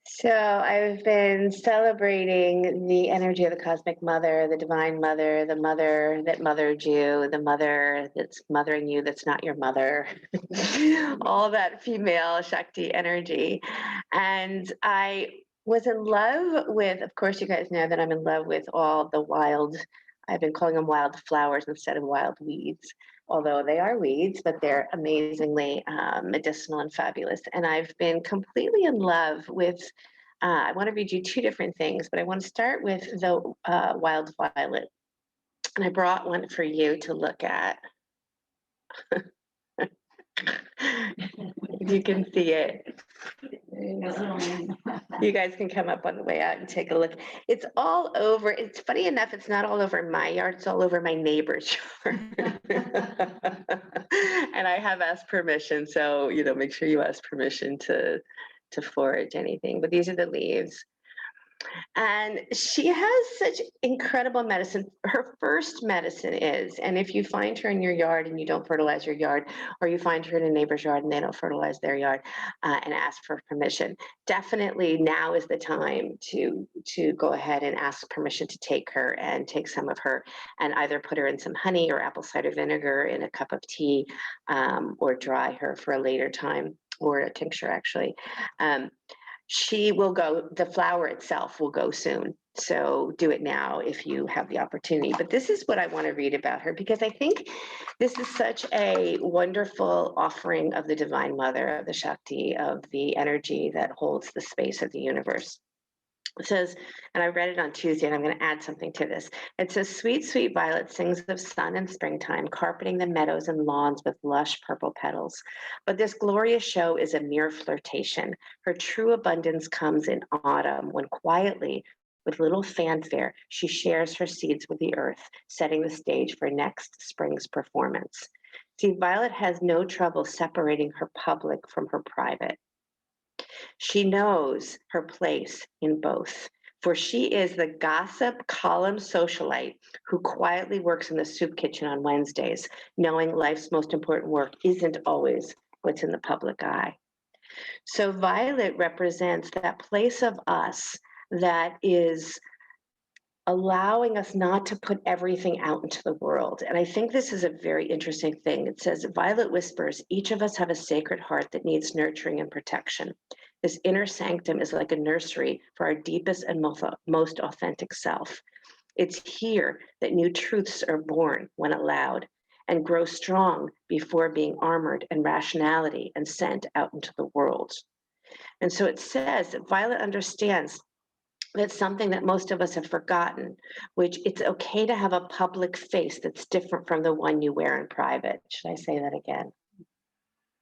So I've been celebrating the energy of the cosmic mother, the divine mother, the mother that mothered you, the mother that's mothering you that's not your mother, all that female Shakti energy. And I was in love with, of course, you guys know that I'm in love with all the wild, I've been calling them wild flowers instead of wild weeds, although they are weeds, but they're amazingly medicinal and fabulous. And I've been completely in love with, I want to read you two different things, but I want to start with the wild violet. And I brought one for you to look at. You can see it. You guys can come up on the way out and take a look. It's all over. It's funny enough, it's not all over my yard, it's all over my neighbor's yard. And I have asked permission, so make sure you ask permission to forage anything. But these are the leaves. And she has such incredible medicine. Her first medicine is, and if you find her in your yard and you don't fertilize your yard, or you find her in a neighbor's yard and they don't fertilize their yard, and ask for permission, definitely now is the time to go ahead and ask permission to take her and take some of her and either put her in some honey or apple cider vinegar in a cup of tea, or dry her for a later time, or a tincture actually. She will go, the flower itself will go soon. So do it now if you have the opportunity. But this is what I want to read about her, because I think this is such a wonderful offering of the Divine Mother, of the Shakti, of the energy that holds the space of the universe. It says, and I read it on Tuesday, and I'm going to add something to this. It says, sweet, sweet violet sings of sun and springtime, carpeting the meadows and lawns with lush purple petals. But this glorious show is a mere flirtation. Her true abundance comes in autumn, when quietly, with little fanfare, she shares her seeds with the earth, setting the stage for next spring's performance. See, Violet has no trouble separating her public from her private. She knows her place in both, for she is the gossip column socialite who quietly works in the soup kitchen on Wednesdays, knowing life's most important work isn't always what's in the public eye. So Violet represents that place of us that is allowing us not to put everything out into the world. And I think this is a very interesting thing. It says, Violet whispers, each of us have a sacred heart that needs nurturing and protection. This inner sanctum is like a nursery for our deepest and most authentic self. It's here that new truths are born when allowed and grow strong before being armored in rationality and sent out into the world. And so it says that Violet understands that's something that most of us have forgotten, which it's okay to have a public face that's different from the one you wear in private. Should I say that again?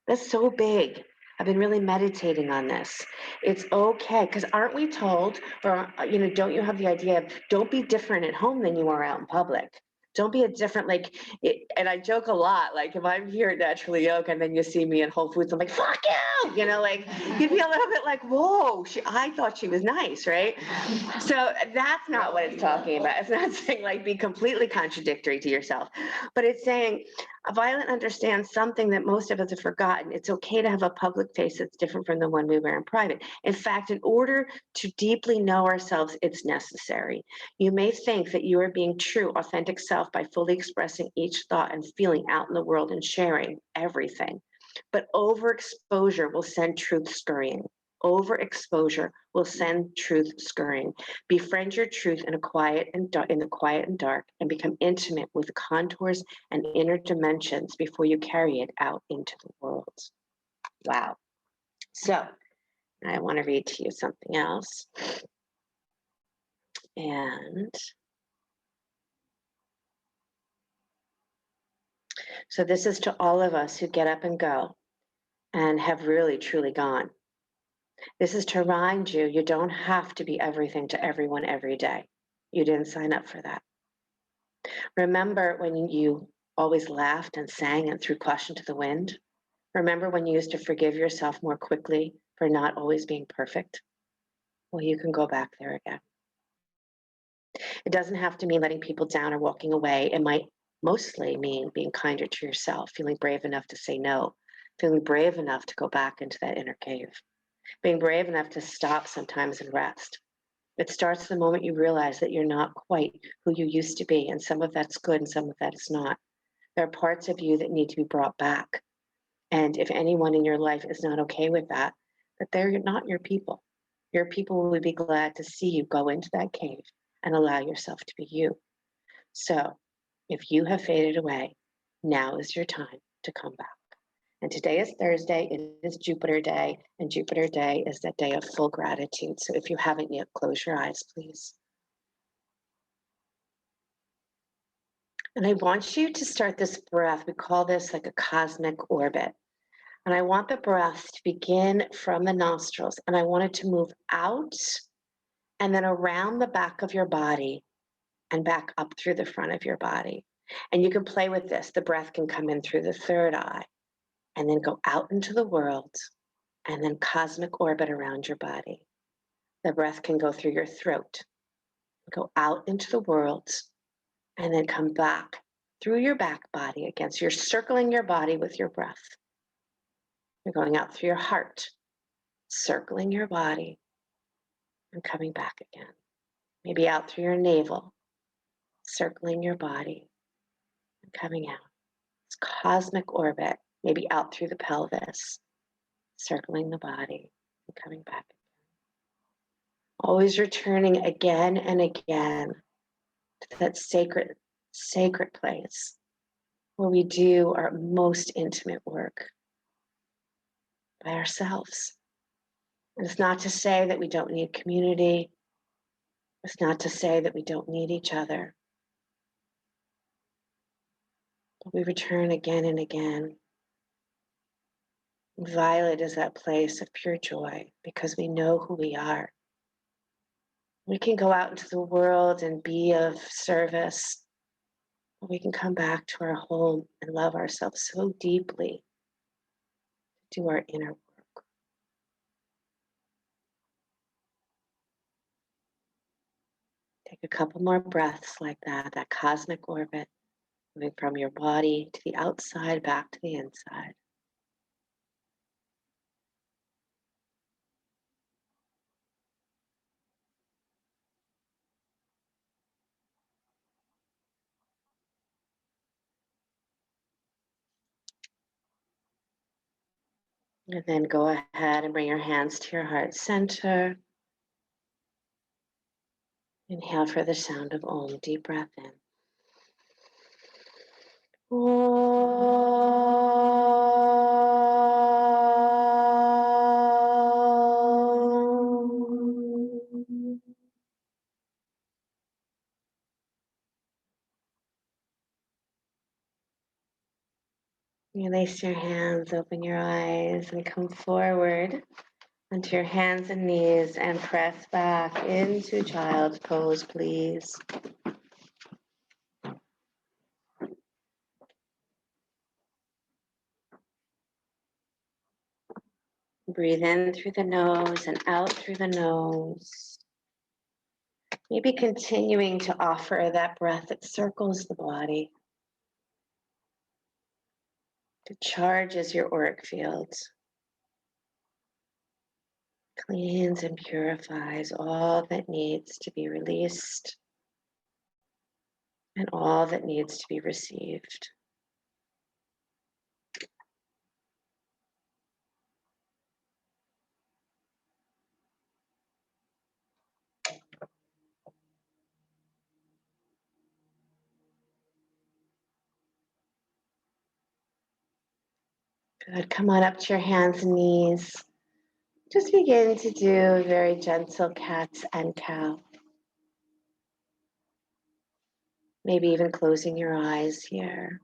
That's so big. I've been really meditating on this. It's okay, because aren't we told, or don't you have the idea of don't be different at home than you are out in public? Don't be a different, and I joke a lot, like if I'm here at Naturally Yoga and then you see me in Whole Foods, I'm like, fuck you, you'd be a little bit like, whoa, I thought she was nice, right? So that's not what it's talking about. It's not saying be completely contradictory to yourself, but it's saying, Violet understands something that most of us have forgotten. It's okay to have a public face that's different from the one we wear in private. In fact, in order to deeply know ourselves, it's necessary. You may think that you are being true, authentic self by fully expressing each thought and feeling out in the world and sharing everything. But overexposure will send truth scurrying. Overexposure will send truth scurrying. Befriend your truth in the quiet and dark, and become intimate with the contours and inner dimensions before you carry it out into the world. Wow. So I want to read to you something else. And so this is to all of us who get up and go and have really, truly gone. This is to remind you, you don't have to be everything to everyone every day. You didn't sign up for that. Remember when you always laughed and sang and threw caution to the wind? Remember when you used to forgive yourself more quickly for not always being perfect? Well, you can go back there again. It doesn't have to mean letting people down or walking away. It might mostly mean being kinder to yourself, feeling brave enough to say no, feeling brave enough to go back into that inner cave, being brave enough to stop sometimes and rest. It starts the moment you realize that you're not quite who you used to be, and some of that's good and some of that is not. There are parts of you that need to be brought back. And if anyone in your life is not okay with that, they're not your people. Your people would be glad to see you go into that cave and allow yourself to be you. So if you have faded away, now is your time to come back. And today is Thursday, it is Jupiter Day, and Jupiter Day is that day of full gratitude. So if you haven't yet, close your eyes, please. And I want you to start this breath. We call this like a cosmic orbit. And I want the breath to begin from the nostrils, and I want it to move out and then around the back of your body and back up through the front of your body. And you can play with this. The breath can come in through the third eye and then go out into the world and then cosmic orbit around your body. The breath can go through your throat, go out into the world, and then come back through your back body again. So you're circling your body with your breath. You're going out through your heart, circling your body and coming back again. Maybe out through your navel, circling your body and coming out. It's cosmic orbit, maybe out through the pelvis, circling the body and coming back. Always returning again and again to that sacred place where we do our most intimate work by ourselves. And it's not to say that we don't need community. It's not to say that we don't need each other. But we return again and again. Violet is that place of pure joy because we know who we are. We can go out into the world and be of service. But we can come back to our home and love ourselves so deeply, do our inner work. Take a couple more breaths like that cosmic orbit, moving from your body to the outside, back to the inside. And then go ahead and bring your hands to your heart center. Inhale for the sound of Om. Deep breath in. Release your hands, open your eyes, and come forward onto your hands and knees and press back into Child's Pose, please. Breathe in through the nose and out through the nose. Maybe continuing to offer that breath that circles the body, that charges your auric fields, cleans and purifies all that needs to be released and all that needs to be received. Good. Come on up to your hands and knees. Just begin to do a very gentle cats and cow. Maybe even closing your eyes here.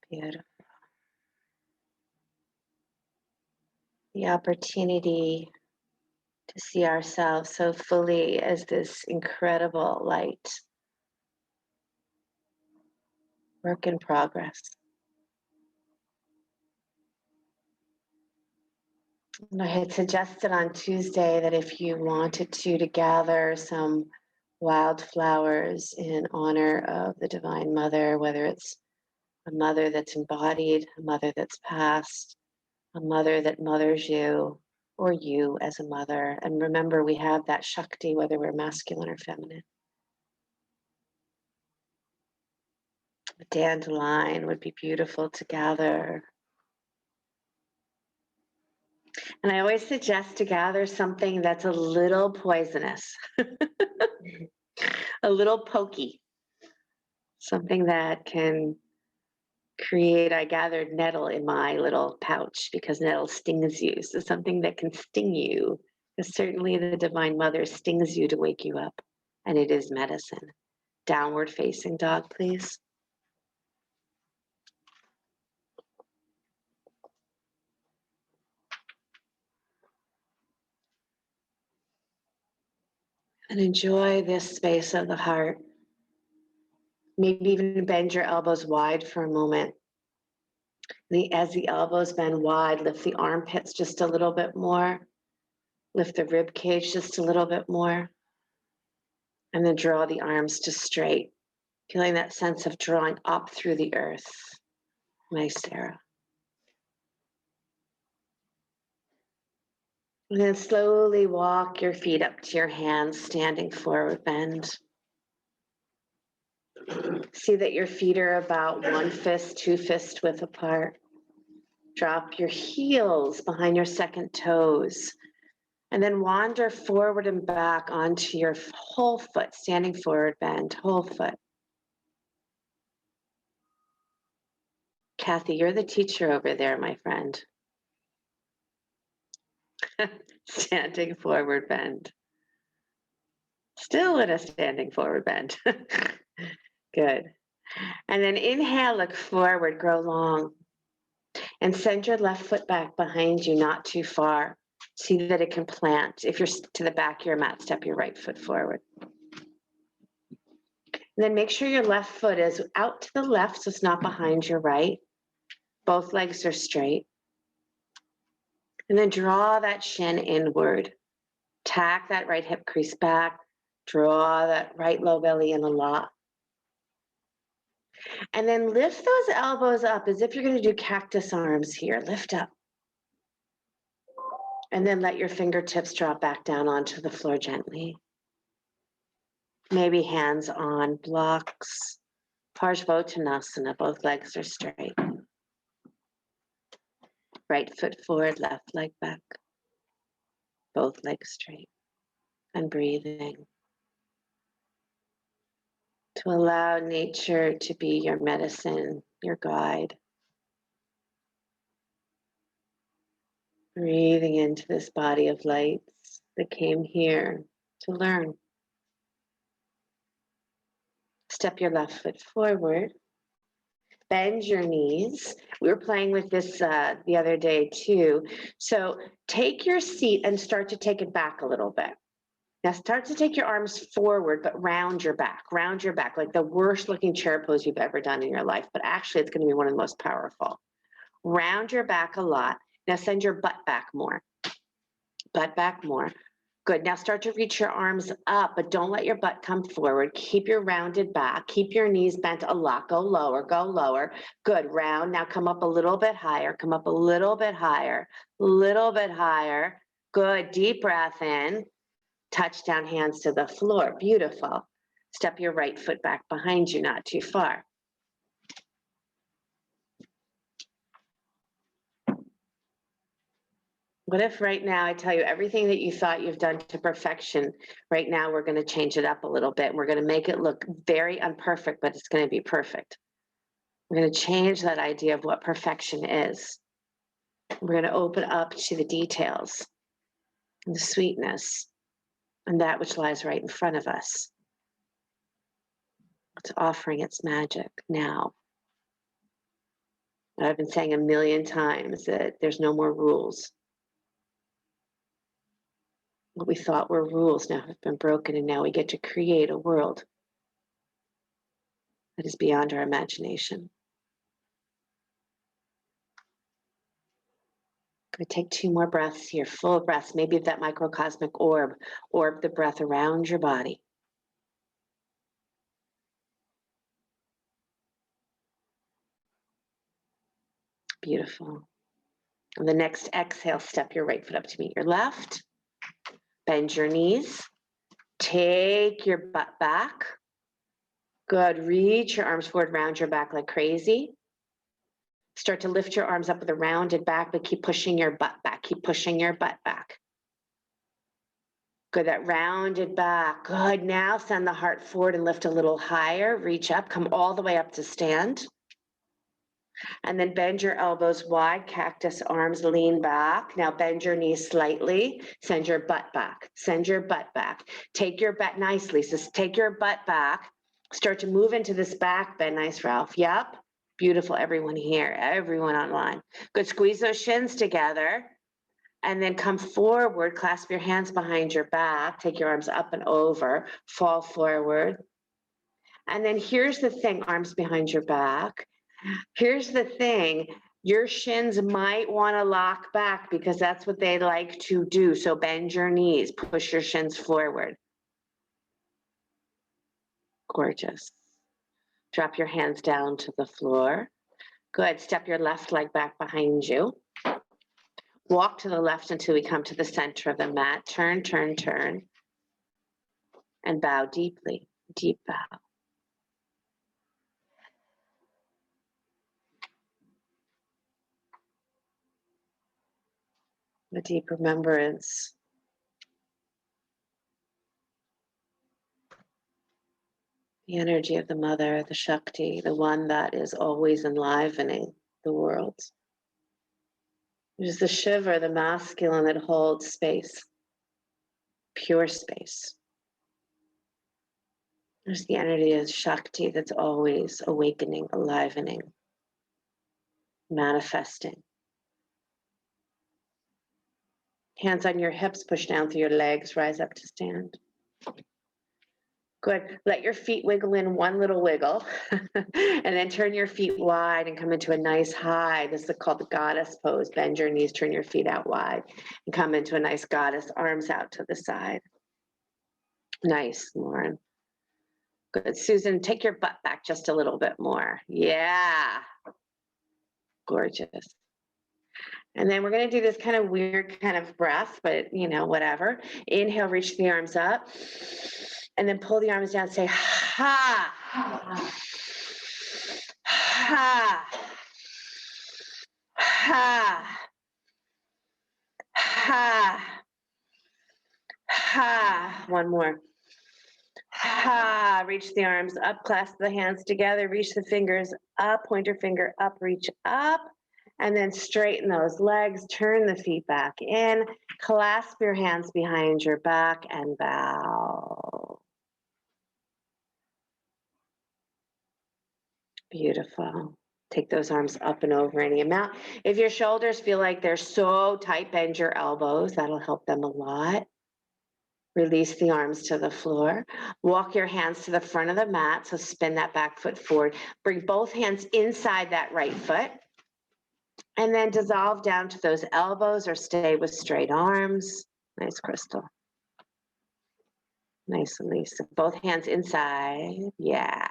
Beautiful. The opportunity to see ourselves so fully as this incredible light. Work in progress. And I had suggested on Tuesday that if you wanted to gather some wildflowers in honor of the Divine Mother, whether it's a mother that's embodied, a mother that's passed, a mother that mothers you, or you as a mother. And remember, we have that Shakti, whether we're masculine or feminine. A dandelion would be beautiful to gather. And I always suggest to gather something that's a little poisonous, a little pokey, something that can create. I gathered nettle in my little pouch because nettle stings you. So something that can sting you, because certainly the Divine Mother stings you to wake you up, and it is medicine. Downward facing dog, please. And enjoy this space of the heart. Maybe even bend your elbows wide for a moment. As the elbows bend wide, lift the armpits just a little bit more. Lift the rib cage just a little bit more. And then draw the arms to straight. Feeling that sense of drawing up through the earth. Nice, Sarah. And then slowly walk your feet up to your hands, standing forward bend. See that your feet are about 1 fist, 2 fist width apart. Drop your heels behind your second toes. And then wander forward and back onto your whole foot, standing forward bend, whole foot. Kathy, you're the teacher over there, my friend. Standing forward bend. Still in a standing forward bend. Good. And then inhale, look forward, grow long. And send your left foot back behind you, not too far. See that it can plant. If you're to the back of your mat, step your right foot forward. And then make sure your left foot is out to the left, so it's not behind your right. Both legs are straight. And then draw that shin inward. Tack that right hip crease back. Draw that right low belly in a lot. And then lift those elbows up as if you're going to do cactus arms here. Lift up. And then let your fingertips drop back down onto the floor gently. Maybe hands on blocks. Parsvottanasana, both legs are straight. Right foot forward, left leg back. Both legs straight. And breathing. To allow nature to be your medicine, your guide. Breathing into this body of lights that came here to learn. Step your left foot forward. Bend your knees. We were playing with this the other day too. So take your seat and start to take it back a little bit. Now start to take your arms forward, but round your back, like the worst looking chair pose you've ever done in your life. But actually it's gonna be one of the most powerful. Round your back a lot. Now send your butt back more. Butt back more. Good. Now start to reach your arms up, but don't let your butt come forward. Keep your rounded back. Keep your knees bent a lot. Go lower, go lower. Good. Round. Now come up a little bit higher. Come up a little bit higher. Little bit higher. Good. Deep breath in. Touch down hands to the floor. Beautiful. Step your right foot back behind you, not too far. What if right now I tell you everything that you thought you've done to perfection, right now we're going to change it up a little bit. We're going to make it look very imperfect, but it's going to be perfect. We're going to change that idea of what perfection is. We're going to open up to the details and the sweetness and that which lies right in front of us. It's offering its magic now. I've been saying a million times that there's no more rules. What we thought were rules now have been broken, and now we get to create a world that is beyond our imagination. Good. Take 2 more breaths here, full breaths. Maybe that microcosmic orb the breath around your body. Beautiful. On the next exhale, step your right foot up to meet your left. Bend your knees. Take your butt back. Good. Reach your arms forward, round your back like crazy. Start to lift your arms up with a rounded back, but keep pushing your butt back. Keep pushing your butt back. Good. That rounded back. Good. Now send the heart forward and lift a little higher. Reach up. Come all the way up to stand. And then bend your elbows wide, cactus arms, lean back. Now bend your knees slightly. Send your butt back. Send your butt back. Take your butt nicely. So take your butt back. Start to move into this back bend. Nice, Ralph. Yep. Beautiful. Everyone here, everyone online. Good. Squeeze those shins together. And then come forward. Clasp your hands behind your back. Take your arms up and over. Fall forward. And then here's the thing, arms behind your back. Here's the thing, your shins might want to lock back because that's what they like to do. So bend your knees, push your shins forward. Gorgeous. Drop your hands down to the floor. Good. Step your left leg back behind you. Walk to the left until we come to the center of the mat. Turn, turn, turn. And bow deeply. Deep bow. A deep remembrance. The energy of the mother, the Shakti, the one that is always enlivening the world. There's the Shiva, the masculine that holds space, pure space. There's the energy of Shakti that's always awakening, enlivening, manifesting. Hands on your hips, push down through your legs, rise up to stand. Good. Let your feet wiggle in one little wiggle, and then turn your feet wide and come into a nice high. This is called the goddess pose. Bend your knees, turn your feet out wide, and come into a nice goddess, arms out to the side. Nice, Lauren. Good. Susan, take your butt back just a little bit more. Yeah. Gorgeous. And then we're going to do this kind of weird kind of breath, but you know, whatever. Inhale, reach the arms up. And then pull the arms down, say, ha, ha, ha, ha, ha. One more. Ha, reach the arms up, clasp the hands together, reach the fingers up, pointer finger up, reach up, and then straighten those legs, turn the feet back in, clasp your hands behind your back and bow. Beautiful. Take those arms up and over any amount. If your shoulders feel like they're so tight, bend your elbows. That'll help them a lot. Release the arms to the floor. Walk your hands to the front of the mat. So spin that back foot forward. Bring both hands inside that right foot. And then dissolve down to those elbows or stay with straight arms. Nice, Crystal. Nice, Lisa. Both hands inside. Yeah.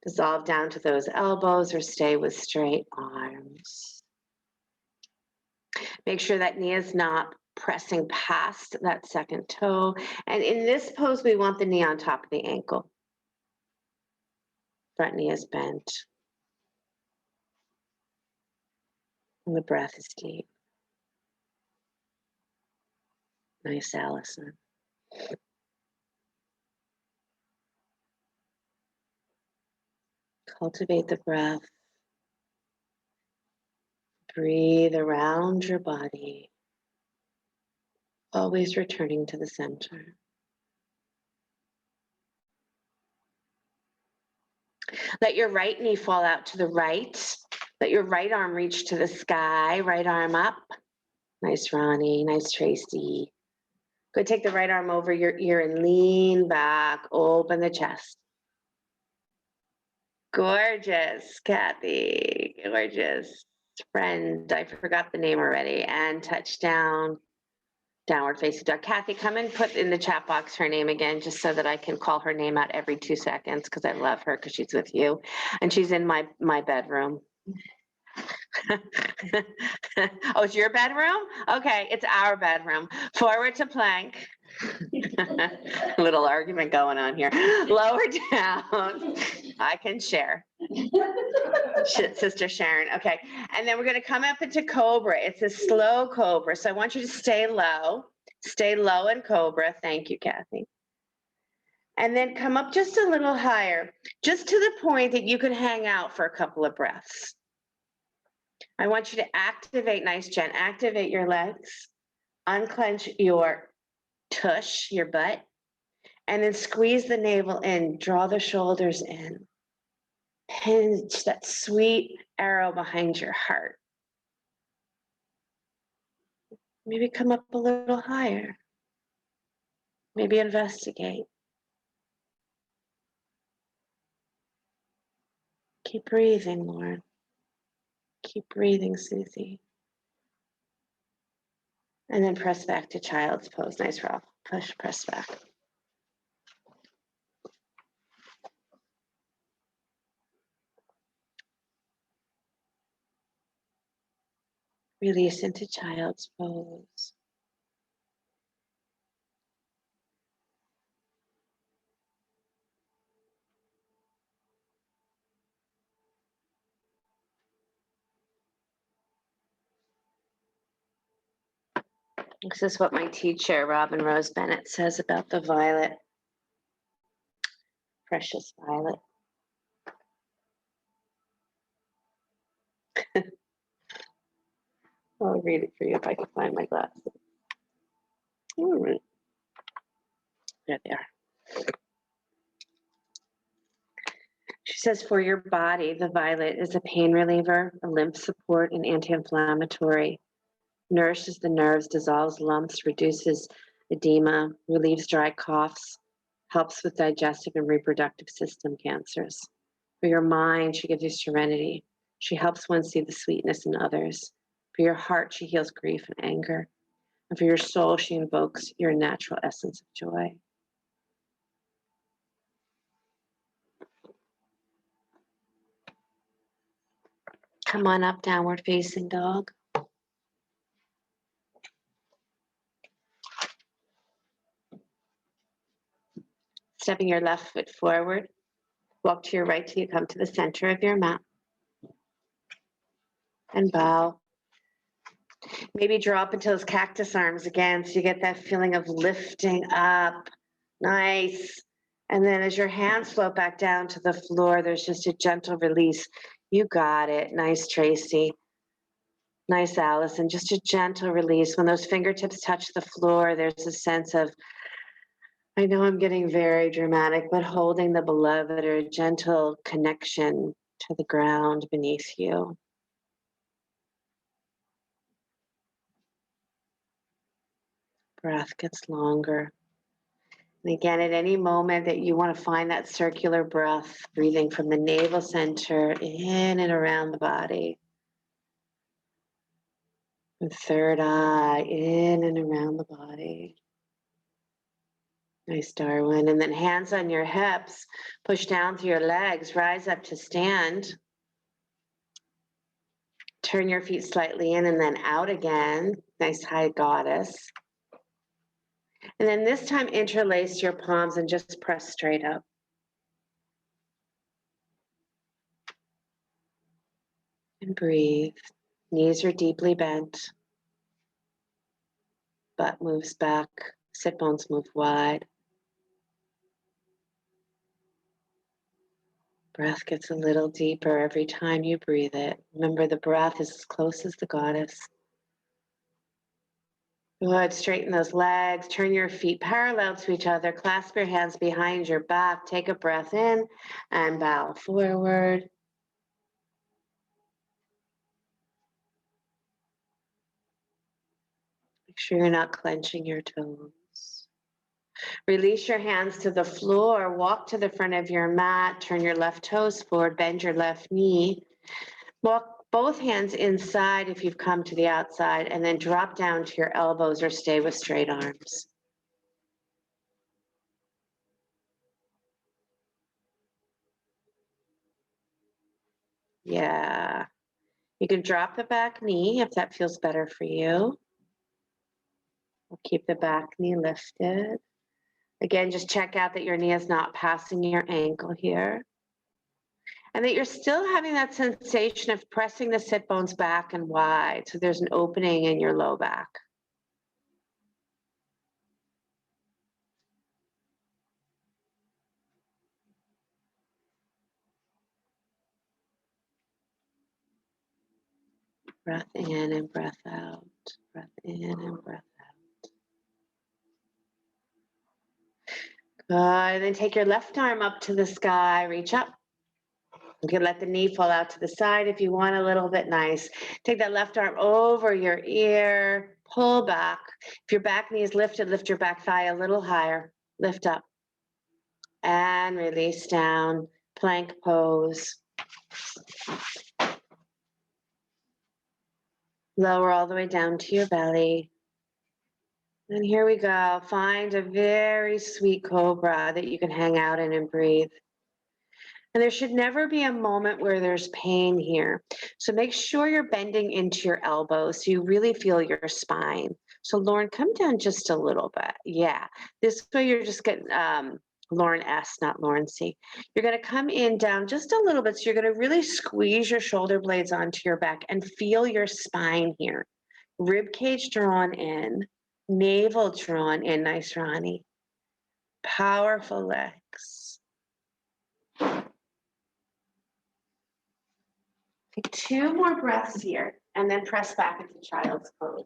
Dissolve down to those elbows or stay with straight arms. Make sure that knee is not pressing past that second toe. And in this pose, we want the knee on top of the ankle. Front knee is bent. And the breath is deep. Nice, Allison. Cultivate the breath. Breathe around your body, always returning to the center. Let your right knee fall out to the right. Let your right arm reach to the sky, right arm up. Nice, Ronnie. Nice, Tracy. Good. Take the right arm over your ear and lean back. Open the chest. Gorgeous, Kathy. Gorgeous. friend, I forgot the name already, and touchdown, downward facing dog. Kathy, come and put in the chat box her name again, just so that I can call her name out every 2 seconds, because I love her, because she's with you. And she's in my bedroom. Oh, it's your bedroom? Okay, it's our bedroom. Forward to plank. Little argument going on here. Lower down. I can share. Sister Sharon. Okay. And then we're going to come up into Cobra. It's a slow Cobra. So I want you to stay low. Stay low in Cobra. Thank you, Kathy. And then come up just a little higher, just to the point that you can hang out for a couple of breaths. I want you to activate, nice Jen, activate your legs, unclench your tush, your butt, and then squeeze the navel in, draw the shoulders in. Pinch that sweet arrow behind your heart. Maybe come up a little higher. Maybe investigate. Keep breathing, Lauren. Keep breathing, Susie. And then press back to child's pose. Nice, Ralph. Push, press back. Release into child's pose. This is what my teacher, Robin Rose Bennett, says about the violet. Precious violet. I'll read it for you if I can find my glasses. There they are. She says, for your body, the violet is a pain reliever, a lymph support, and anti-inflammatory. Nourishes the nerves, dissolves lumps, reduces edema, relieves dry coughs, helps with digestive and reproductive system cancers. For your mind, she gives you serenity. She helps one see the sweetness in others. For your heart, she heals grief and anger. And for your soul, she invokes your natural essence of joy. Come on up, downward facing dog. Stepping your left foot forward. Walk to your right till you come to the center of your mat. And bow. Maybe draw up into those cactus arms again so you get that feeling of lifting up. Nice. And then as your hands float back down to the floor, there's just a gentle release. You got it. Nice, Tracy. Nice, Allison. Just a gentle release. When those fingertips touch the floor, there's a sense of, I know I'm getting very dramatic, but holding the beloved, or a gentle connection to the ground beneath you. Breath gets longer. And again, at any moment that you want to find that circular breath, breathing from the navel center in and around the body. And third eye, in and around the body. Nice, Darwin. And then hands on your hips, push down through your legs, rise up to stand. Turn your feet slightly in and then out again. Nice, high goddess. And then this time interlace your palms and just press straight up. And breathe. Knees are deeply bent. Butt moves back. Sit bones move wide. Breath gets a little deeper every time you breathe it. Remember, the breath is as close as the goddess. Good. Straighten those legs. Turn your feet parallel to each other. Clasp your hands behind your back. Take a breath in and bow forward. Make sure you're not clenching your toes. Release your hands to the floor. Walk to the front of your mat. Turn your left toes forward. Bend your left knee. Walk both hands inside if you've come to the outside, and then drop down to your elbows or stay with straight arms. Yeah. You can drop the back knee if that feels better for you. We'll keep the back knee lifted. Again, just check out that your knee is not passing your ankle here. And that you're still having that sensation of pressing the sit bones back and wide. So there's an opening in your low back. Breath in and breath out. Breath in and breath out. Good. And then take your left arm up to the sky. Reach up. You can let the knee fall out to the side if you want, a little bit. Nice. Take that left arm over your ear. Pull back. If your back knee is lifted, lift your back thigh a little higher. Lift up. And release down. Plank pose. Lower all the way down to your belly. And here we go. Find a very sweet cobra that you can hang out in and breathe. And there should never be a moment where there's pain here. So make sure you're bending into your elbows so you really feel your spine. So Lauren, come down just a little bit. Yeah. This way you're just getting Lauren S, not Lauren C. You're going to come in down just a little bit. So you're going to really squeeze your shoulder blades onto your back and feel your spine here. Rib cage drawn in, navel drawn in. Nice, Ronnie. Powerful legs. Take 2 more breaths here and then press back into child's pose.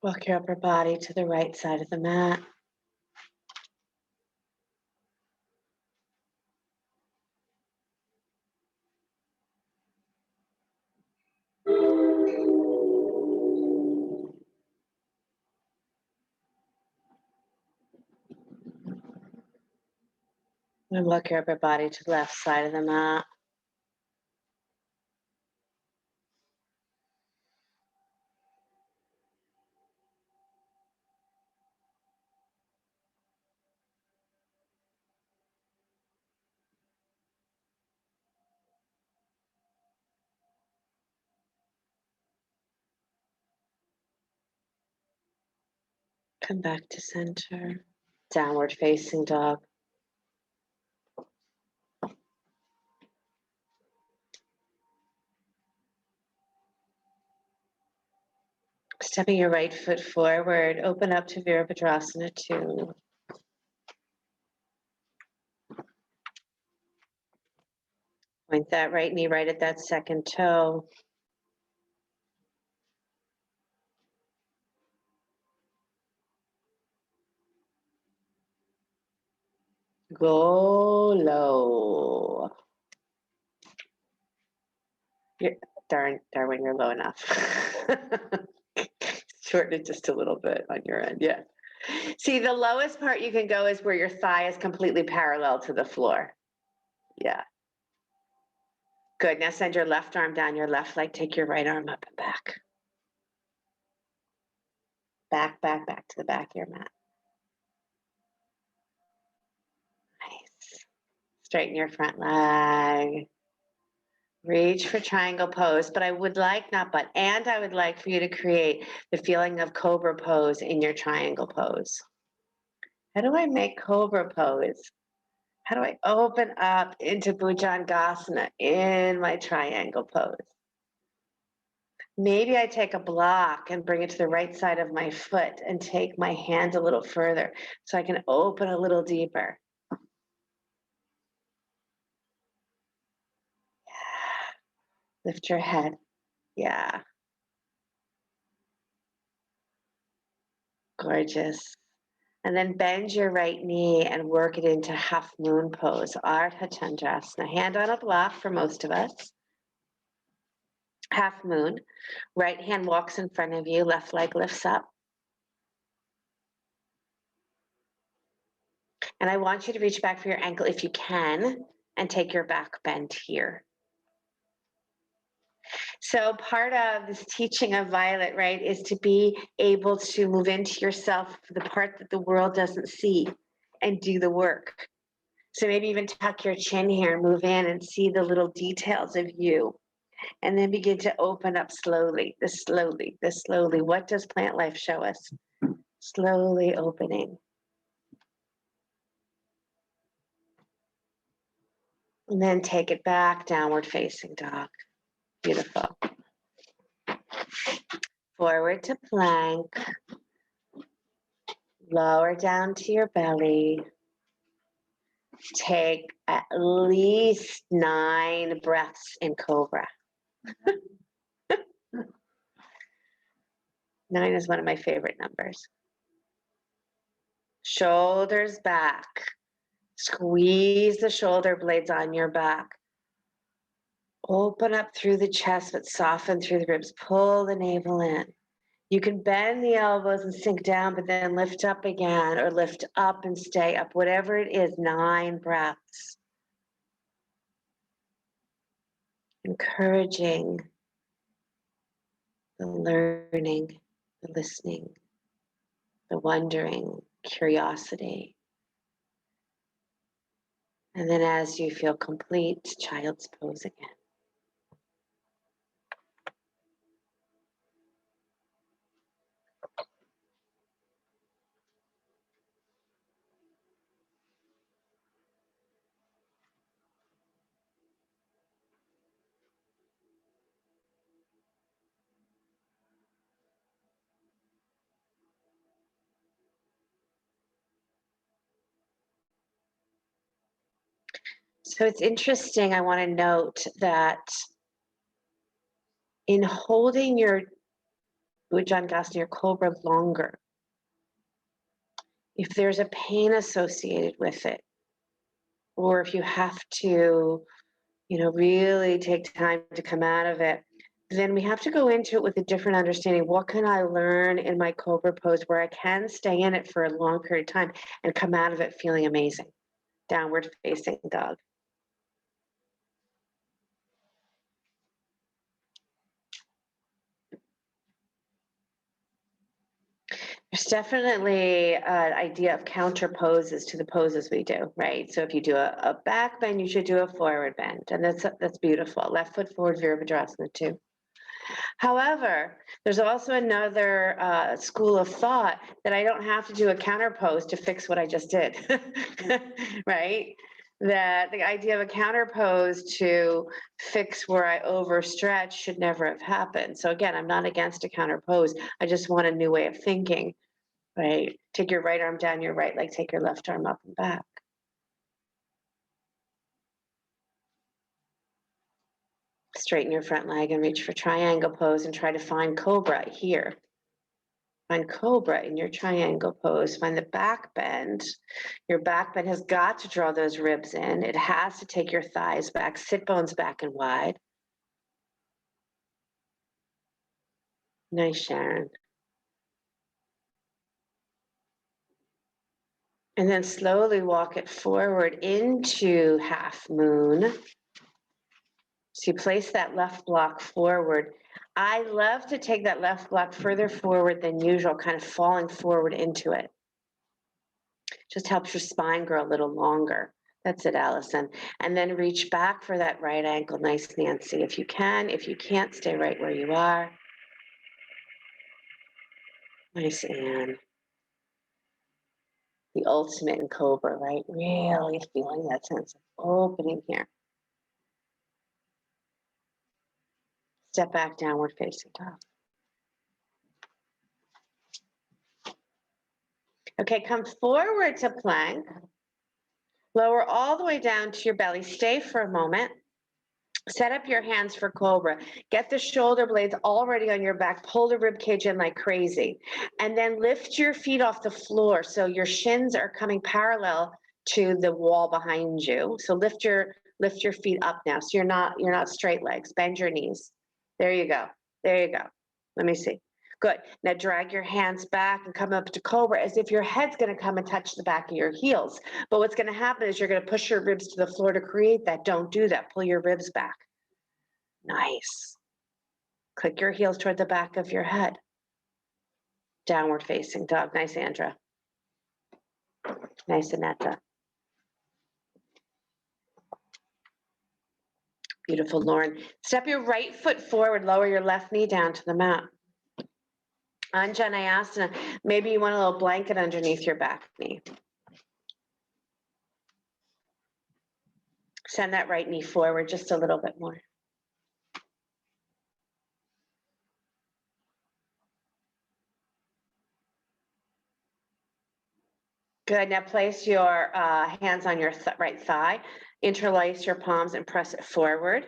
Walk your upper body to the right side of the mat. And walk your upper body to the left side of the mat. Come back to center. Downward facing dog. Stepping your right foot forward, open up to Virabhadrasana 2. Point that right knee right at that second toe. Go low. Darwin, you're low enough. Shorten it just a little bit on your end, yeah. See, the lowest part you can go is where your thigh is completely parallel to the floor. Yeah. Good, now send your left arm down your left leg, take your right arm up and back. Back, back, back to the back of your mat. Nice. Straighten your front leg. Reach for triangle pose, but I would like for you to create the feeling of Cobra Pose in your triangle pose. How do I make Cobra Pose? How do I open up into Bhujangasana in my triangle pose? Maybe I take a block and bring it to the right side of my foot and take my hand a little further so I can open a little deeper. Yeah. Lift your head. Yeah. Gorgeous. And then bend your right knee and work it into half moon pose, Ardha Chandrasana. Hand on a block for most of us. Half moon. Right hand walks in front of you, left leg lifts up. And I want you to reach back for your ankle if you can and take your back bend here. So part of this teaching of Violet, right, is to be able to move into yourself, the part that the world doesn't see, and do the work. So maybe even tuck your chin here, move in and see the little details of you. And then begin to open up slowly, this slowly, this slowly. What does plant life show us? Slowly opening. And then take it back, downward facing dog. Beautiful. Forward to plank. Lower down to your belly. Take at least 9 breaths in Cobra. 9 is one of my favorite numbers. Shoulders back. Squeeze the shoulder blades on your back. Open up through the chest, but soften through the ribs. Pull the navel in. You can bend the elbows and sink down, but then lift up again, or lift up and stay up. Whatever it is, 9 breaths. Encouraging the learning, the listening, the wondering, curiosity. And then as you feel complete, child's pose again. So it's interesting, I want to note that in holding your Bhujangasana, your Cobra longer, if there's a pain associated with it, or if you have to, really take time to come out of it, then we have to go into it with a different understanding. What can I learn in my Cobra pose where I can stay in it for a long period of time and come out of it feeling amazing? Downward facing dog. There's definitely an idea of counter poses to the poses we do, right? So if you do a back bend, you should do a forward bend, and that's beautiful. Left foot forward, Virabhadrasana too. However, there's also another school of thought that I don't have to do a counter pose to fix what I just did, right? That the idea of a counter pose to fix where I overstretch should never have happened. So again, I'm not against a counter pose. I just want a new way of thinking, right? Take your right arm down your right leg, take your left arm up and back. Straighten your front leg and reach for triangle pose and try to find Cobra here. Find Cobra in your triangle pose. Find the back bend. Your back bend has got to draw those ribs in. It has to take your thighs back, sit bones back and wide. Nice, Sharon. And then slowly walk it forward into half moon. So you place that left block forward. I love to take that left block further forward than usual, kind of falling forward into it. Just helps your spine grow a little longer. That's it, Allison. And then reach back for that right ankle. Nice, Nancy. If you can, if you can't, stay right where you are. Nice, Anne. the ultimate in Cobra, right? Really feeling that sense of opening here. Step back, downward facing dog. Okay, come forward to plank. Lower all the way down to your belly. Stay for a moment. Set up your hands for Cobra. Get the shoulder blades already on your back. Pull the rib cage in like crazy. And then lift your feet off the floor so your shins are coming parallel to the wall behind you. So lift your feet up now. So you're not straight legs. Bend your knees. There you go. There you go. Let me see. Good. Now drag your hands back and come up to Cobra as if your head's going to come and touch the back of your heels. But what's going to happen is you're going to push your ribs to the floor to create that. Don't do that. Pull your ribs back. Nice. Click your heels toward the back of your head. Downward facing dog. Nice, Andra. Nice, Anetta. Beautiful, Lauren. Step your right foot forward. Lower your left knee down to the mat. Anjaneyasana. Maybe you want a little blanket underneath your back knee. Send that right knee forward just a little bit more. Good. Now place your hands on your right thigh. Interlace your palms and press it forward.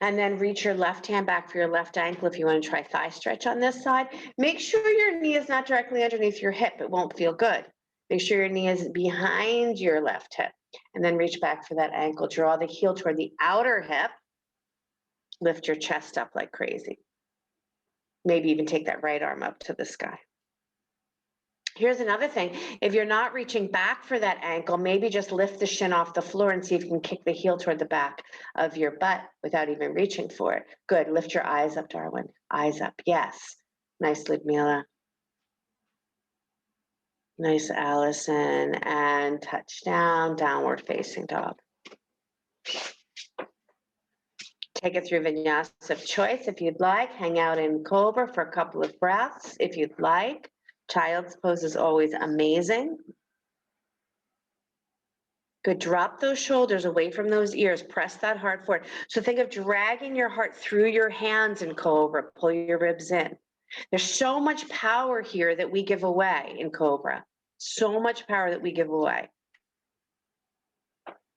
And then reach your left hand back for your left ankle if you want to try thigh stretch on this side. Make sure your knee is not directly underneath your hip. It won't feel good. Make sure your knee is behind your left hip. And then reach back for that ankle. Draw the heel toward the outer hip. Lift your chest up like crazy. Maybe even take that right arm up to the sky. Here's another thing. If you're not reaching back for that ankle, maybe just lift the shin off the floor and see if you can kick the heel toward the back of your butt without even reaching for it. Good. Lift your eyes up, Darwin. Eyes up. Yes. Nice, Ludmila. Nice, Allison. And touch down, downward facing dog. Take it through vinyasa of choice if you'd like. Hang out in Cobra for a couple of breaths if you'd like. Child's pose is always amazing. Good. Drop those shoulders away from those ears. Press that heart forward. So think of dragging your heart through your hands in Cobra. Pull your ribs in. There's so much power here that we give away in Cobra. So much power that we give away.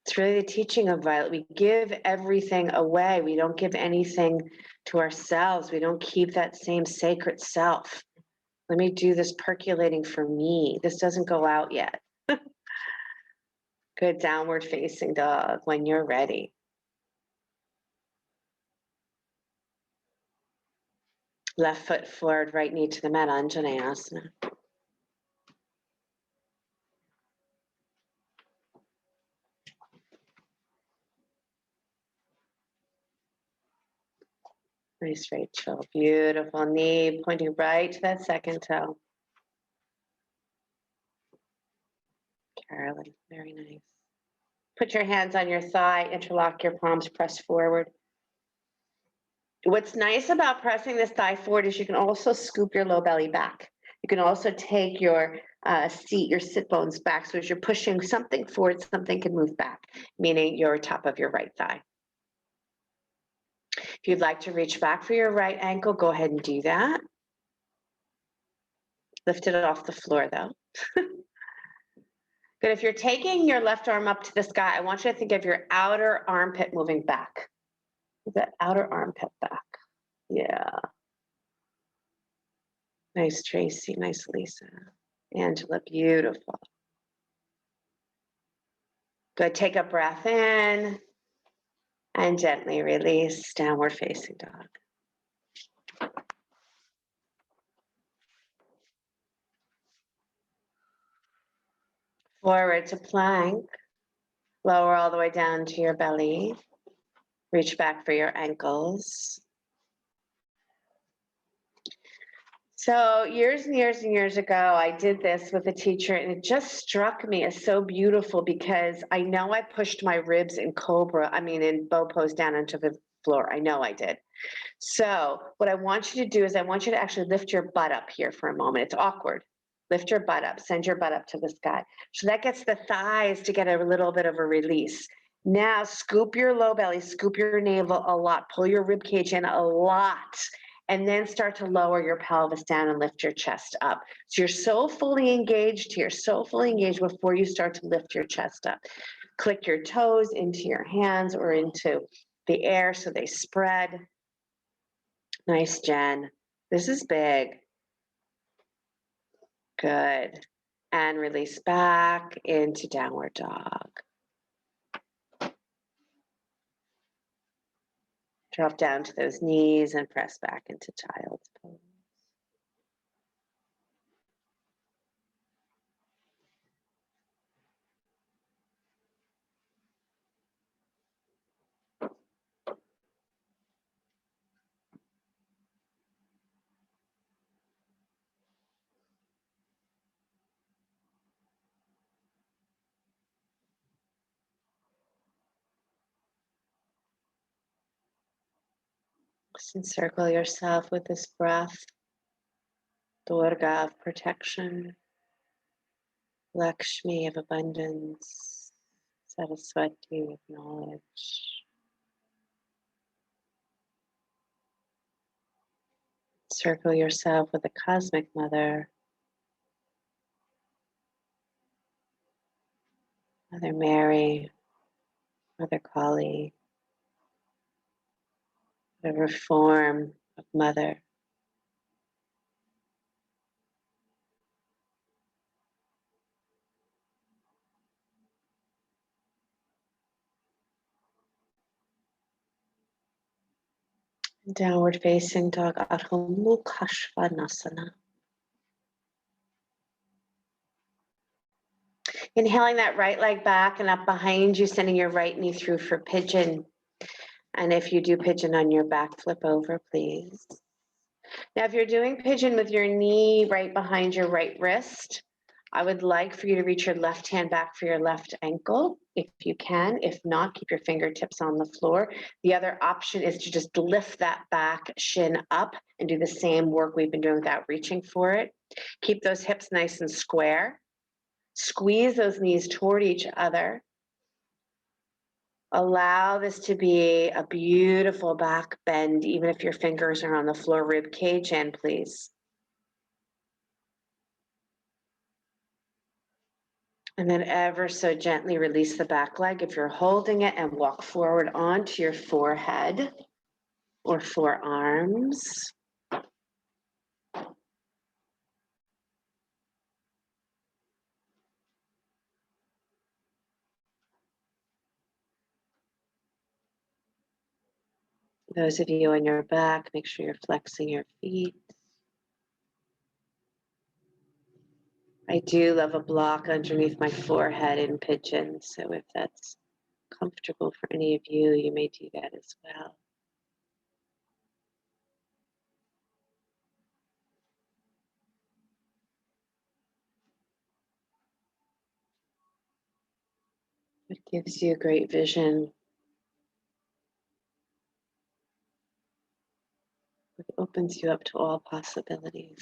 It's really the teaching of Violet. We give everything away. We don't give anything to ourselves. We don't keep that same sacred self. Let me do this percolating for me. This doesn't go out yet. Good. Downward facing dog when you're ready. Left foot forward, right knee to the mat, Anjaneyasana. Nice, Rachel. Beautiful. Knee pointing right to that second toe. Carolyn, very nice. Put your hands on your thigh, interlock your palms, press forward. What's nice about pressing this thigh forward is you can also scoop your low belly back. You can also take your your sit bones back. So as you're pushing something forward, something can move back, meaning your top of your right thigh. If you'd like to reach back for your right ankle, go ahead and do that. Lift it off the floor though. Good. If you're taking your left arm up to the sky, I want you to think of your outer armpit moving back. That outer armpit back. Yeah. Nice, Tracy. Nice, Lisa. Angela, beautiful. Good. Take a breath in and gently release. Downward facing dog. Forward to plank. Lower all the way down to your belly. Reach back for your ankles. So years and years and years ago, I did this with a teacher, and it just struck me as so beautiful because I know I pushed my ribs in in bow pose down onto the floor. I know I did. So what I want you to do is I want you to actually lift your butt up here for a moment. It's awkward. Lift your butt up, send your butt up to the sky. So that gets the thighs to get a little bit of a release. Now scoop your low belly, scoop your navel a lot, pull your rib cage in a lot, and then start to lower your pelvis down and lift your chest up. So you're so fully engaged here, so fully engaged before you start to lift your chest up. Click your toes into your hands or into the air so they spread. Nice, Jen. This is big. Good. And release back into downward dog. Drop down to those knees and press back into child's pose. Just encircle yourself with this breath, Durga of protection, Lakshmi of abundance, Saraswati of knowledge. Circle yourself with the Cosmic Mother, Mother Mary, Mother Kali, whatever form of Mother. Downward facing dog, Adho Mukha Svanasana. Inhaling that right leg back and up behind you, sending your right knee through for pigeon. And if you do pigeon on your back, flip over, please. Now, if you're doing pigeon with your knee right behind your right wrist, I would like for you to reach your left hand back for your left ankle, if you can. If not, keep your fingertips on the floor. The other option is to just lift that back shin up and do the same work we've been doing without reaching for it. Keep those hips nice and square. Squeeze those knees toward each other. Allow this to be a beautiful back bend, even if your fingers are on the floor. Rib cage in, please. And then ever so gently release the back leg if you're holding it and walk forward onto your forehead or forearms. Those of you on your back, make sure you're flexing your feet. I do love a block underneath my forehead in pigeon, so if that's comfortable for any of you, you may do that as well. It gives you a great vision. It opens you up to all possibilities.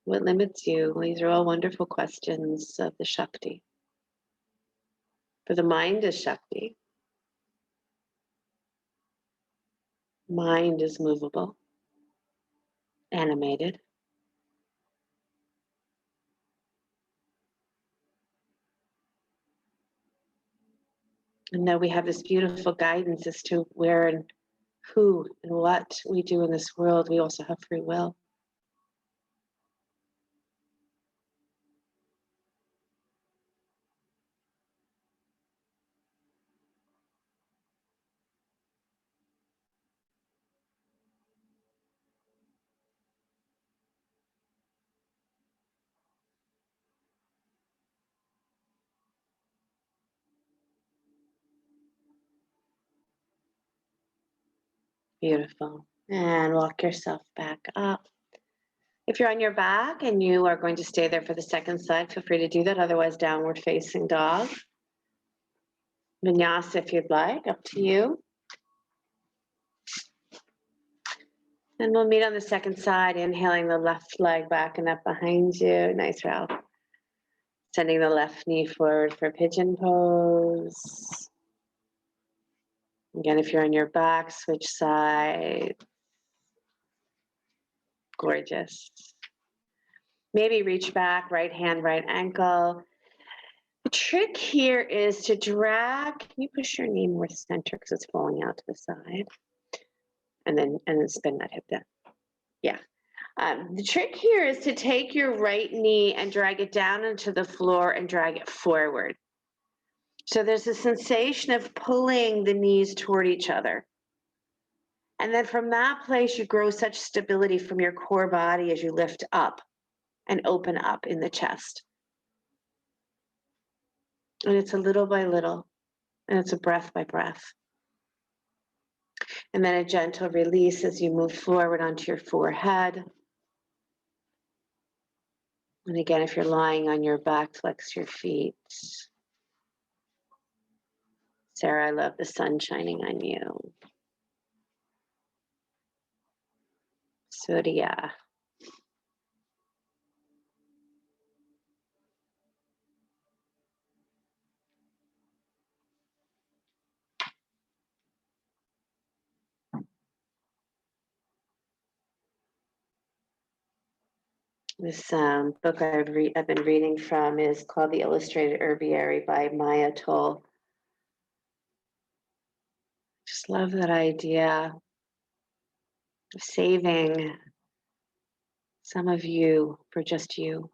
What limits you? These are all wonderful questions of the Shakti. For the mind is Shakti. Mind is movable, animated. And now we have this beautiful guidance as to where and who and what we do in this world. We also have free will. Beautiful. And walk yourself back up. If you're on your back and you are going to stay there for the second side, feel free to do that. Otherwise, downward facing dog. Vinyasa if you'd like, up to you. And we'll meet on the second side, inhaling the left leg back and up behind you. Nice, Ralph. Sending the left knee forward for pigeon pose. Again, if you're on your back, switch side. Gorgeous. Maybe reach back, right hand, right ankle. The trick here is to drag. Can you push your knee more center because it's falling out to the side? And then spin that hip down. Yeah. The trick here is to take your right knee and drag it down into the floor and drag it forward. So there's a sensation of pulling the knees toward each other. And then from that place, you grow such stability from your core body as you lift up and open up in the chest. And it's a little by little, and it's a breath by breath. And then a gentle release as you move forward onto your forehead. And again, if you're lying on your back, flex your feet. Sarah, I love the sun shining on you. Surya. This book I've been reading from is called The Illustrated Herbiary by Maya Toll. Just love that idea of saving some of you for just you.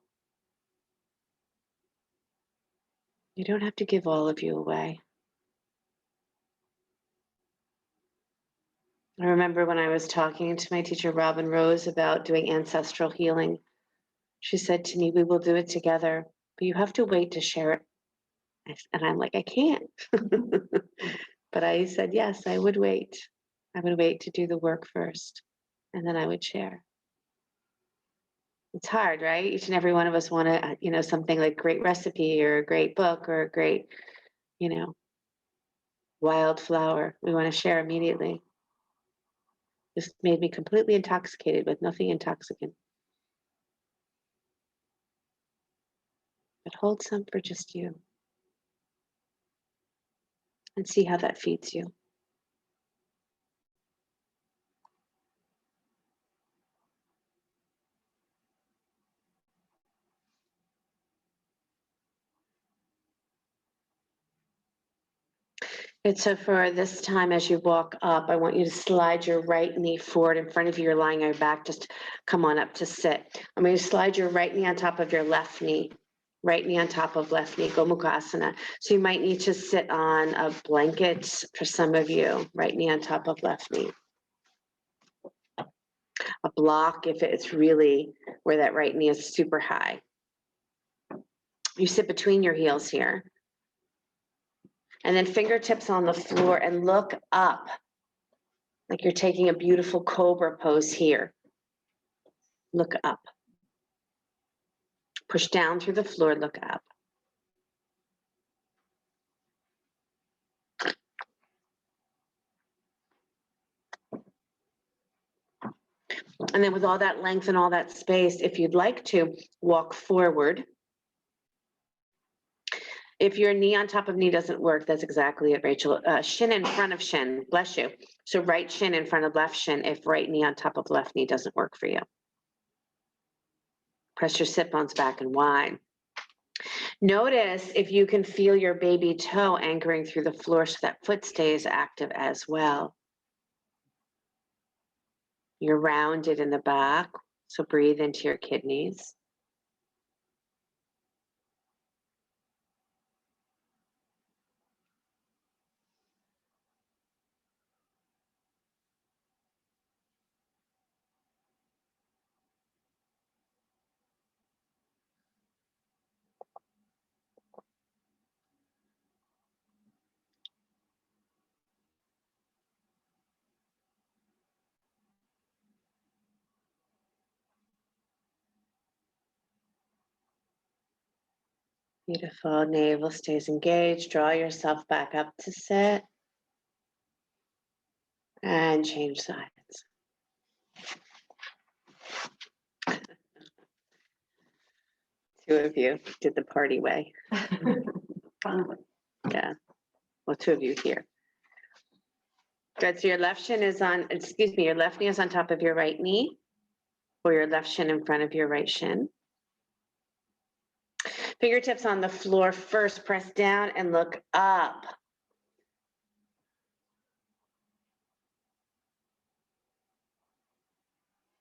You don't have to give all of you away. I remember when I was talking to my teacher, Robin Rose, about doing ancestral healing. She said to me, we will do it together, but you have to wait to share it. And I'm like, I can't. But I said, yes, I would wait. I would wait to do the work first, and then I would share. It's hard, right? Each and every one of us want to, something like great recipe or a great book or a great, wildflower. We want to share immediately. This made me completely intoxicated with nothing intoxicant. But hold some for just you and see how that feeds you. Good, so for this time, as you walk up, I want you to slide your right knee forward in front of you. You're lying on your back, just come on up to sit. I'm going to slide your right knee on top of your left knee. Right knee on top of left knee, Gomukhasana. So you might need to sit on a blanket for some of you. Right knee on top of left knee. A block if it's really where that right knee is super high. You sit between your heels here. And then fingertips on the floor and look up like you're taking a beautiful Cobra Pose here. Look up. Push down through the floor, look up. And then with all that length and all that space, if you'd like to, walk forward. If your knee on top of knee doesn't work, that's exactly it, Rachel. Shin in front of shin, bless you. So right shin in front of left shin if right knee on top of left knee doesn't work for you. Press your sit bones back and wide. Notice if you can feel your baby toe anchoring through the floor so that foot stays active as well. You're rounded in the back, so breathe into your kidneys. Beautiful, navel stays engaged. Draw yourself back up to sit. And change sides. Two of you did the party way. Yeah. Well, two of you here. Good. So your left shin is on, excuse me, your left knee is on top of your right knee, or your left shin in front of your right shin. Fingertips on the floor first, press down and look up.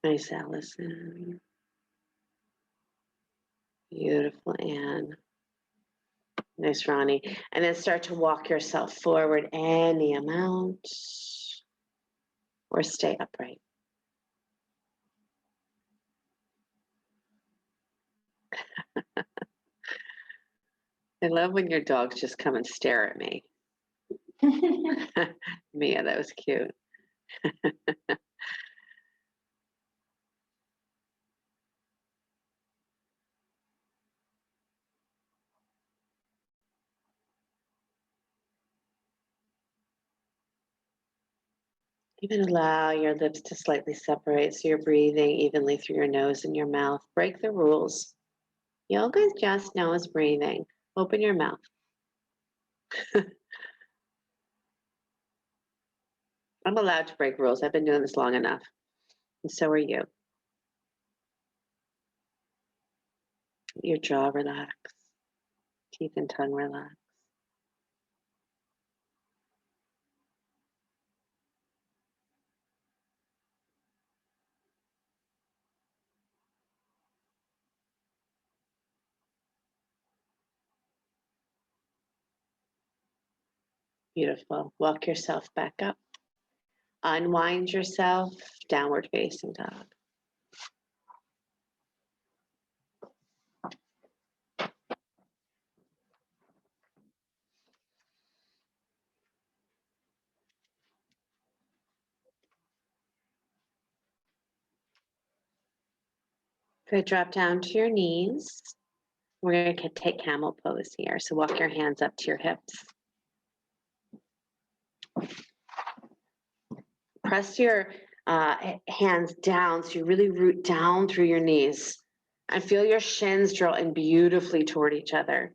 Nice, Allison. Beautiful, Anne. Nice, Ronnie. And then start to walk yourself forward any amount, or stay upright. I love when your dogs just come and stare at me. Mia, that was cute. Even allow your lips to slightly separate so you're breathing evenly through your nose and your mouth. Break the rules. Yoga is just nose breathing. Open your mouth. I'm allowed to break rules. I've been doing this long enough. And so are you. Your jaw relax. Teeth and tongue relax. Beautiful. Walk yourself back up. Unwind yourself, downward facing dog. Good, drop down to your knees. We're going to take camel pose here. So walk your hands up to your hips. Press your hands down so you really root down through your knees. And feel your shins draw in beautifully toward each other.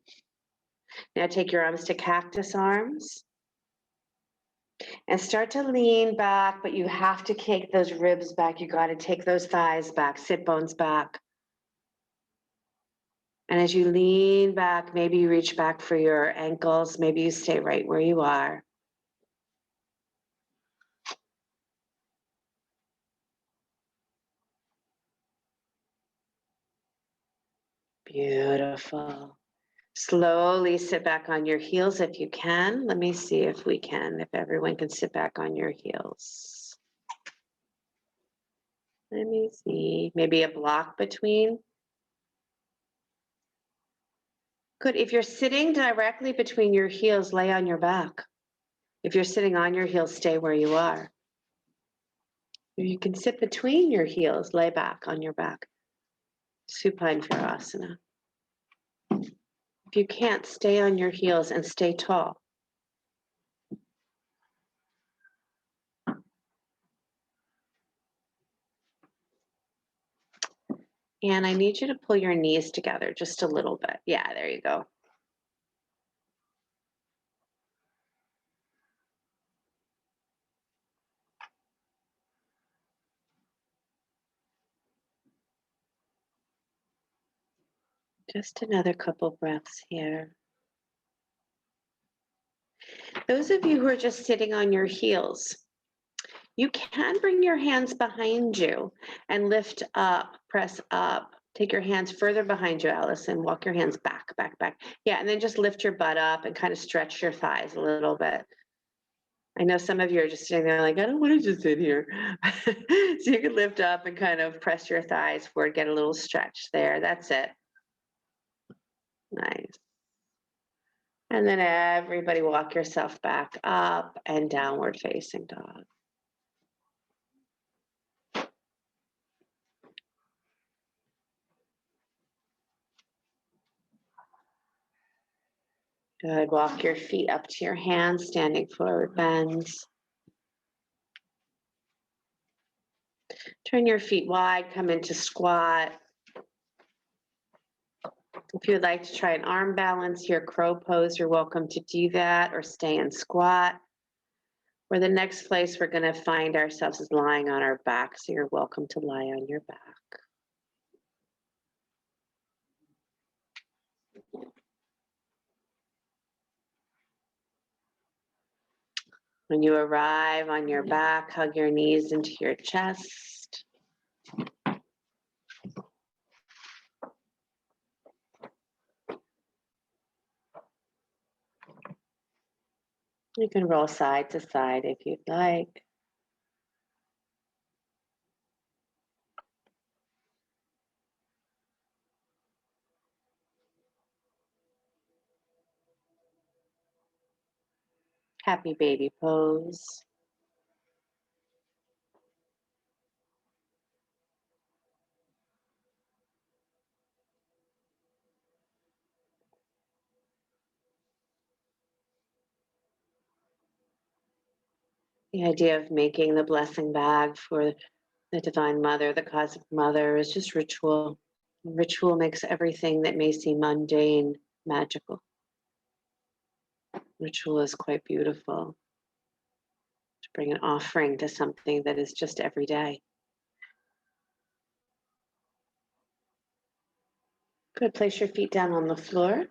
Now take your arms to cactus arms. And start to lean back, but you have to take those ribs back. You got to take those thighs back, sit bones back. And as you lean back, maybe you reach back for your ankles. Maybe you stay right where you are. Beautiful. Slowly sit back on your heels if you can. Let me see if we can, if everyone can sit back on your heels. Let me see, maybe a block between. Good, if you're sitting directly between your heels, lay on your back. If you're sitting on your heels, stay where you are. You can sit between your heels, lay back on your back. Supine Virasana. If you can't, stay on your heels and stay tall. And I need you to pull your knees together just a little bit. Yeah, there you go. Just another couple breaths here. Those of you who are just sitting on your heels, you can bring your hands behind you and lift up, press up. Take your hands further behind you, Allison. Walk your hands back, back, back. Yeah, and then just lift your butt up and kind of stretch your thighs a little bit. I know some of you are just sitting there like, I don't want to just sit here. So you can lift up and kind of press your thighs forward, get a little stretch there. That's it. Nice. And then everybody walk yourself back up and downward facing dog. Good, walk your feet up to your hands, standing forward bends. Turn your feet wide, come into squat. If you would like to try an arm balance here, crow pose, you're welcome to do that, or stay in squat. Or the next place we're going to find ourselves is lying on our back, so you're welcome to lie on your back. When you arrive on your back, hug your knees into your chest. You can roll side to side if you'd like. Happy baby pose. The idea of making the blessing bag for the Divine Mother, the Cosmic Mother, is just ritual. Ritual makes everything that may seem mundane magical. Ritual is quite beautiful. To bring an offering to something that is just every day. Good. Place your feet down on the floor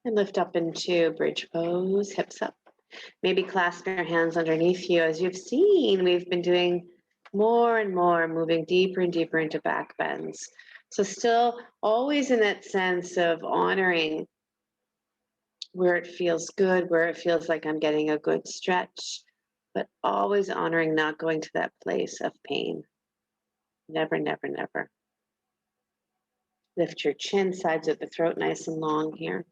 and lift up into bridge pose, hips up. Maybe clasp your hands underneath you. As you've seen, we've been doing more and more, moving deeper and deeper into back bends. So still always in that sense of honoring where it feels good, where it feels like I'm getting a good stretch, but always honoring not going to that place of pain. Never, never, never. Lift your chin, sides of the throat nice and long here.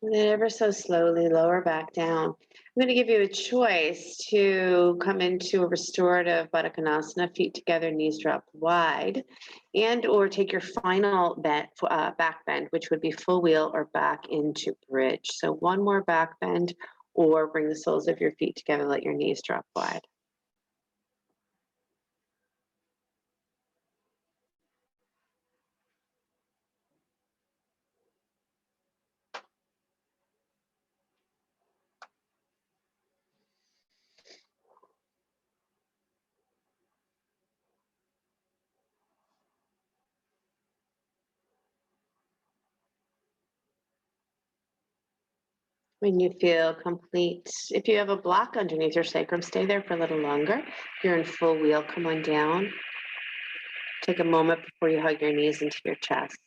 And then ever so slowly lower back down. I'm going to give you a choice to come into a restorative Badakanasana, feet together, knees dropped wide, and or take your final back bend, which would be full wheel or back into bridge. So one more back bend, or bring the soles of your feet together, let your knees drop wide. When you feel complete, if you have a block underneath your sacrum, stay there for a little longer. If you're in full wheel, come on down. Take a moment before you hug your knees into your chest.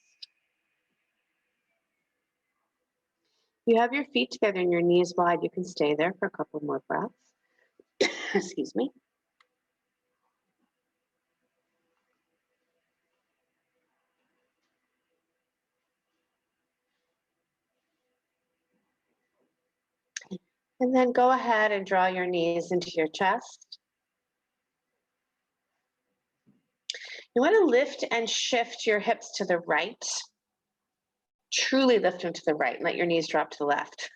You have your feet together and your knees wide. You can stay there for a couple more breaths. Excuse me. And then go ahead and draw your knees into your chest. You want to lift and shift your hips to the right. Truly lift them to the right and let your knees drop to the left.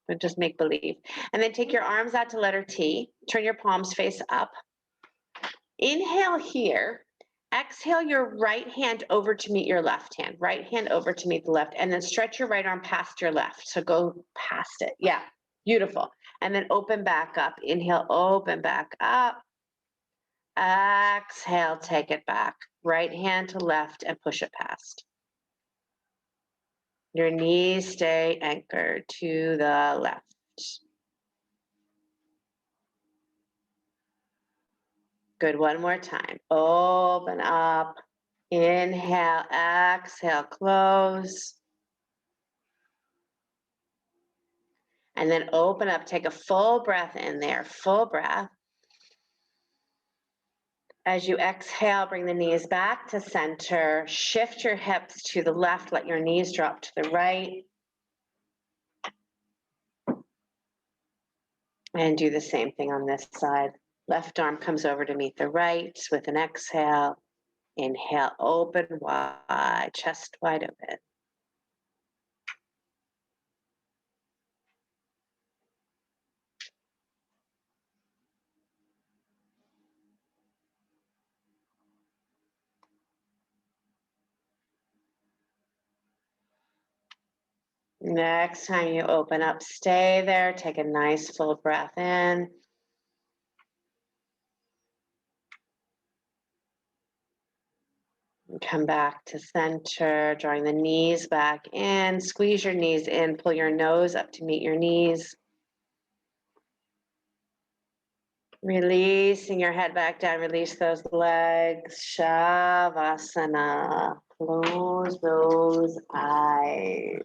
But just make believe. And then take your arms out to letter T. Turn your palms face up. Inhale here. Exhale your right hand over to meet your left hand. Right hand over to meet the left. And then stretch your right arm past your left. So go past it. Yeah, beautiful. And then open back up. Inhale, open back up. Exhale, take it back. Right hand to left and push it past. Your knees stay anchored to the left. Good, one more time. Open up. Inhale, exhale, close. And then open up, take a full breath in there, full breath. As you exhale, bring the knees back to center, shift your hips to the left, let your knees drop to the right. And do the same thing on this side. Left arm comes over to meet the right with an exhale. Inhale, open wide, chest wide open. Next time you open up, stay there. Take a nice full breath in. Come back to center, drawing the knees back in. Squeeze your knees in. Pull your nose up to meet your knees. Releasing your head back down. Release those legs. Shavasana. Close those eyes.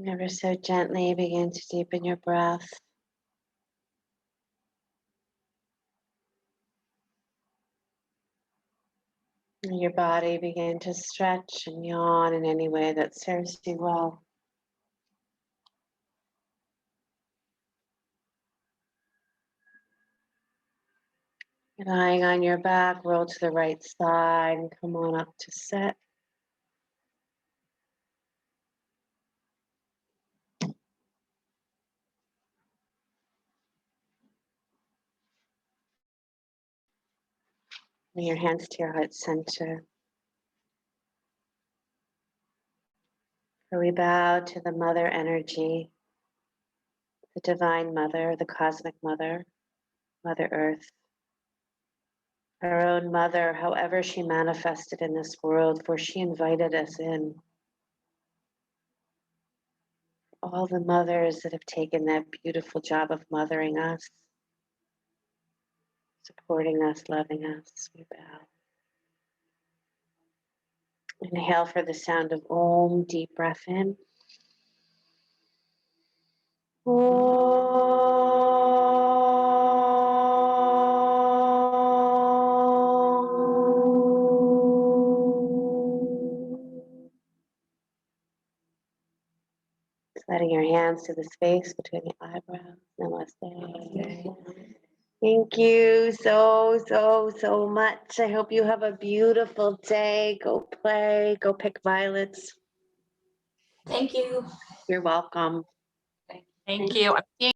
Ever so gently begin to deepen your breath. And your body begin to stretch and yawn in any way that serves you well. Lying on your back, roll to the right side and come on up to sit. Bring your hands to your heart center. Where we bow to the mother energy, the divine mother, the cosmic mother, Mother Earth. Our own mother, however she manifested in this world, for she invited us in. All the mothers that have taken that beautiful job of mothering us, supporting us, loving us, we bow. Inhale for the sound of Om, deep breath in. Letting your hands to the space between the eyebrows. Namaste. Thank you so much. I hope you have a beautiful day. Go play, go pick violets. Thank you. You're welcome. Thank you. I'm seeing